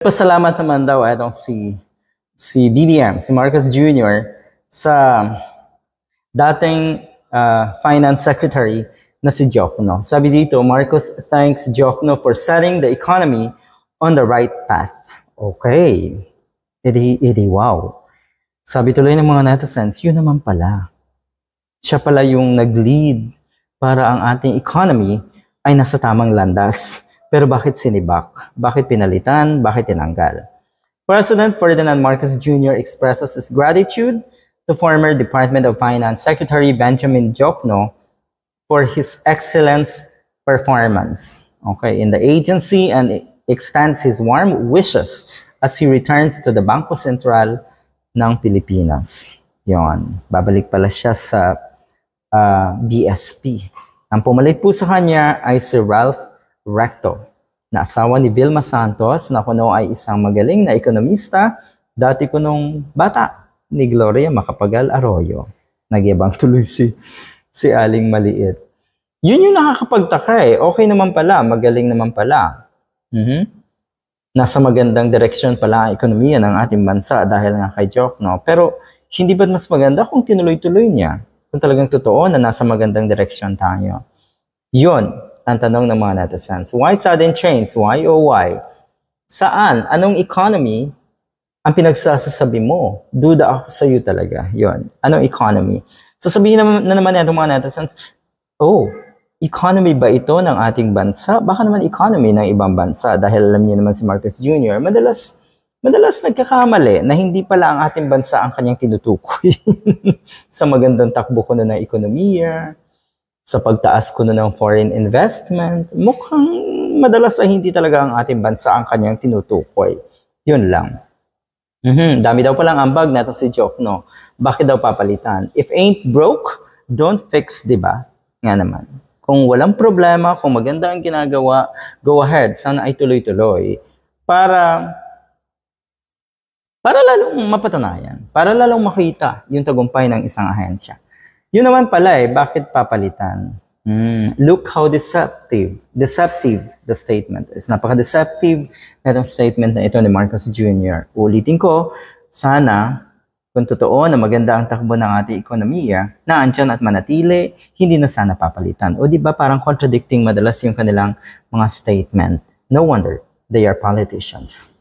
Pasalamat naman daw itong si BBM, si Marcos Jr. sa dating Finance Secretary na si Diokno. Sabi dito, Marcos thanks Diokno for setting the economy on the right path. Okay. Edi wow. Sabi tuloy ng mga netizens, yun naman pala. Siya pala yung nag-lead para ang ating economy ay nasa tamang landas. Pero bakit sinibak? Bakit pinalitan? Bakit tinanggal? President Ferdinand Marcos Jr. expresses his gratitude to former Department of Finance Secretary Benjamin Diokno for his excellent performance in the agency and extends his warm wishes as he returns to the Bangko Sentral ng Pilipinas. Yon, babalik pala siya sa BSP. Ang pumalit po sa kanya ay si Ralph Recto, na asawa ni Vilma Santos, na kuno ay isang magaling na ekonomista, dati ko nung bata ni Gloria Macapagal Arroyo. Nagyabang tuloy si Aling Maliit. Yun yung nakakapagtaka eh. Okay naman pala, magaling naman pala. Nasa magandang direksyon pala ang ekonomiya ng ating bansa dahil nga kay Diokno. Pero hindi ba mas maganda kung tinuloy-tuloy niya? Kung talagang totoo na nasa magandang direksyon tayo. Yun ang tanong ng mga netizens. Why sudden change? Why oh why? Saan? Anong economy ang pinagsasasabi mo? Duda ako sa iyo talaga. Yun. Anong economy? Sasabihin na naman itong mga netizens, economy ba ito ng ating bansa? Baka naman economy ng ibang bansa. Dahil alam niyo naman si Marcos Jr., madalas nagkakamali na hindi pala ang ating bansa ang kanyang tinutukoy. Sa magandang takbo ko na ng ekonomiya, sa pagtaas ko na ng foreign investment, mukhang madalas ay hindi talaga ang ating bansa ang kanyang tinutukoy. Yun lang. Dami daw palang ambag na ito si Diokno. Bakit daw papalitan? If ain't broke, don't fix, diba? Nga naman. Kung walang problema, kung maganda ang ginagawa, go ahead. Sana ay tuloy-tuloy. Para lalong mapatunayan. Para lalong makita yung tagumpay ng isang ahensya. Yun naman pala bakit papalitan? Look how deceptive the statement is. Napaka-deceptive na itong statement na ito ni Marcos Jr. Ulitin ko, sana, kung totoo na maganda ang takbo ng ating ekonomiya, na andyan at manatili, hindi na sana papalitan. O di ba parang contradicting madalas yung kanilang mga statement. No wonder they are politicians.